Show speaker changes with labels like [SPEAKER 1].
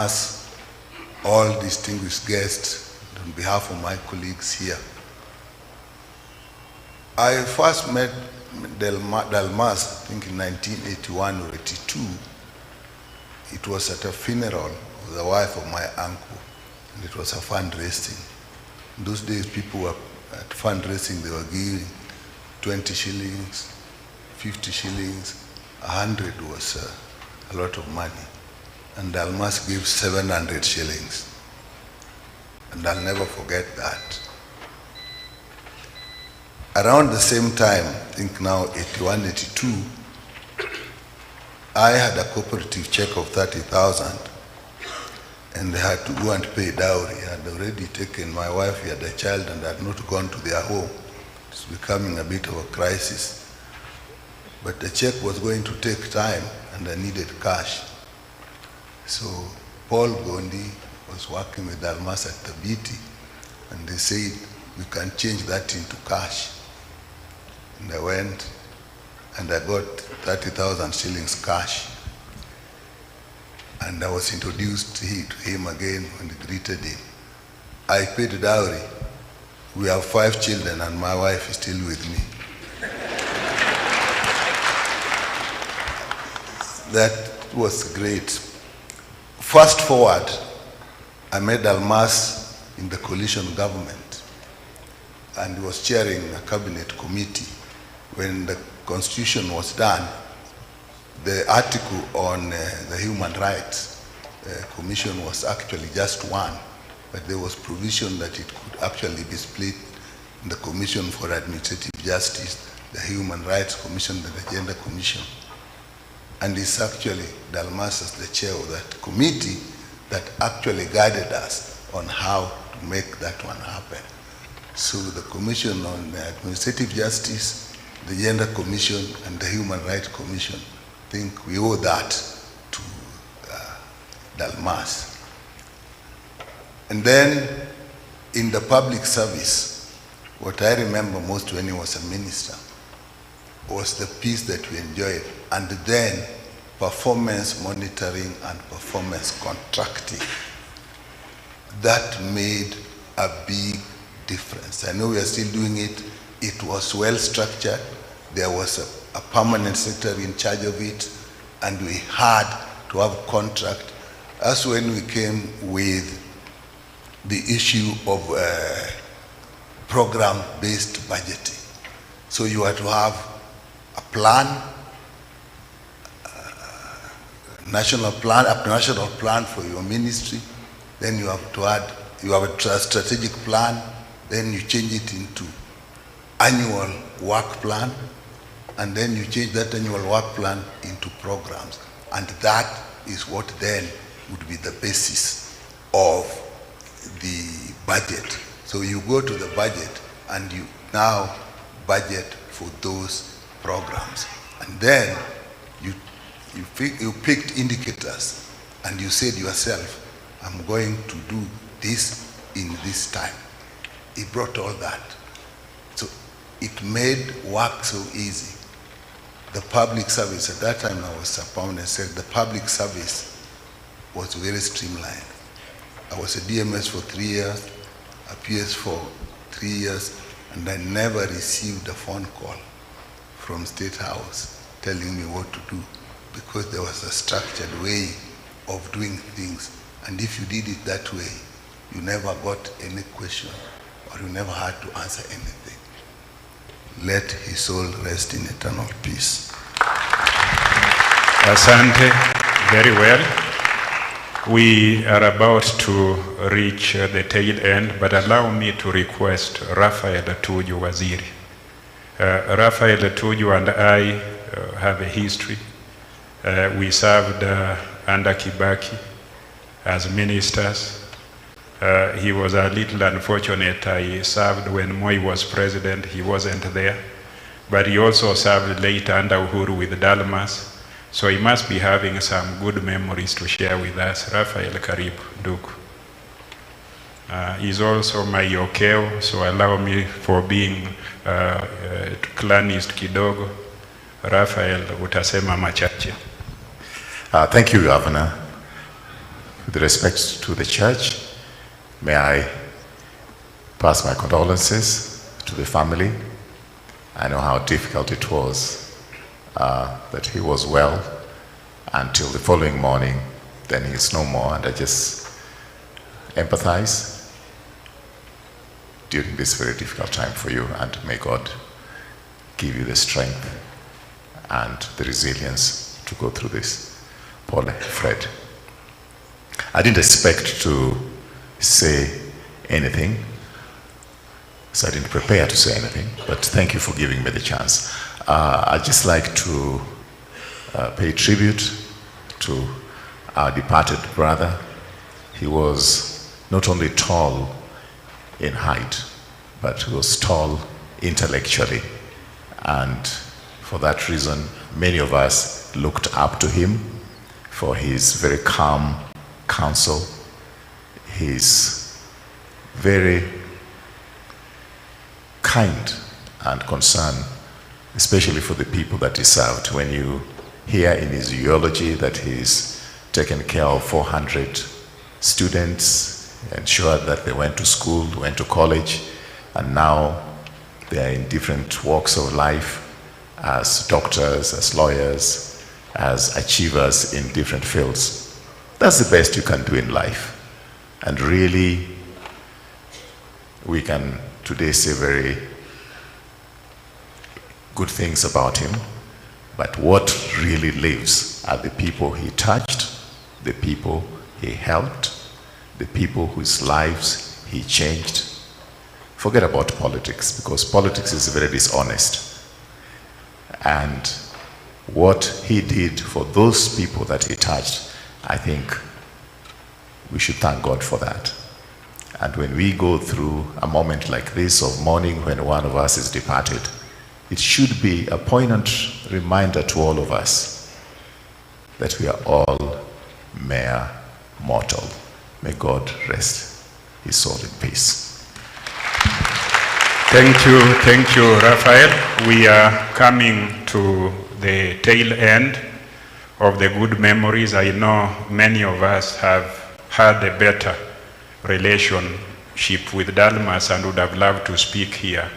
[SPEAKER 1] As all distinguished guests, on behalf of my colleagues here, I first met Dalmas, I think in 1981 or 82. It was at a funeral of the wife of my uncle, and it was a fundraising. In those days, people were at fundraising, they were giving 20 shillings, 50 shillings, 100 was a lot of money. And Dalmas gave 700 shillings. And I'll never forget that. Around the same time, I think now 81, 82, I had a cooperative check of 30,000, and they had to go and pay dowry. I had already taken my wife, we had a child, and I had not gone to their home. It's becoming a bit of a crisis. But the check was going to take time, and I needed cash. So Paul Gondi was working with Dalmas at the BT, and they said, we can change that into cash. And I went, and I got 30,000 shillings cash. And I was introduced to him again when he greeted him. I paid dowry. We have 5 children, and my wife is still with me. That was great. Fast forward, I met Dalmas in the coalition government, and he was chairing a cabinet committee. When the constitution was done, the article on the Human Rights Commission was actually just one, but there was provision that it could actually be split in the Commission for Administrative Justice, the Human Rights Commission, and the Gender Commission. And it's actually Dalmas as the chair of that committee that actually guided us on how to make that one happen. So the Commission on Administrative Justice, the Gender Commission, and the Human Rights Commission, I think we owe that to Dalmas. And then in the public service, what I remember most when he was a minister was the peace that we enjoyed, and then performance monitoring and performance contracting. That made a big difference. I know we are still doing it. It was well structured. There was a permanent secretary in charge of it, and we had to have contract. That's when we came with the issue of program-based budgeting. So you had to have a plan, a national plan for your ministry. Then you have to add, you have a strategic plan. Then you change it into annual work plan, and then you change that annual work plan into programs. And that is what then would be the basis of the budget. So you go to the budget and you now budget for those programs. And then you picked indicators and you said yourself, I'm going to do this in this time. He brought all that. So it made work so easy. The public service, at that time I was a permanent secretary, the public service was very streamlined. I was a DMS for 3 years, a PS for 3 years, and I never received a phone call from State House telling me what to do, because there was a structured way of doing things. And if you did it that way, you never got any question, or you never had to answer anything. Let his soul rest in eternal peace.
[SPEAKER 2] Asante, very well. We are about to reach the tail end, but allow me to request Raphael Tuju Waziri. Raphael Tuju and I have a history. We served under Kibaki as ministers. He was a little unfortunate. I served when Moi was president. He wasn't there. But he also served later under Uhuru with Dalmas. So he must be having some good memories to share with us. Raphael, karibu, ndugu. He's also my yokeo, so allow me for being clanist kidogo. Raphael, utasema machache.
[SPEAKER 3] Thank you, Governor. With respect to the church, may I pass my condolences to the family. I know how difficult it was that he was well until the following morning, then he's no more, and I just empathize during this very difficult time for you, and may God give you the strength and the resilience to go through this. Paul, Fred. I didn't expect to say anything, so I didn't prepare to say anything, but thank you for giving me the chance. I'd just like to pay tribute to our departed brother. He was not only tall in height, but he was tall intellectually. And for that reason, many of us looked up to him for his very calm counsel, his very kind and concern, especially for the people that he served. When you hear in his eulogy that he's taken care of 400 students, ensured that they went to school, went to college, and now they are in different walks of life as doctors, as lawyers, as achievers in different fields. That's the best you can do in life. And really, we can today say very good things about him, but what really lives are the people he touched, the people he helped, the people whose lives he changed. Forget about politics, because politics is very dishonest. And what he did for those people that he touched, I think we should thank God for that. And when we go through a moment like this of mourning when one of us is departed, it should be a poignant reminder to all of us that we are all mere mortal. May God rest his soul in peace.
[SPEAKER 2] Thank you, Raphael. We are coming to the tail end of the good memories. I know many of us have had a better relationship with Dalmas and would have loved to speak here.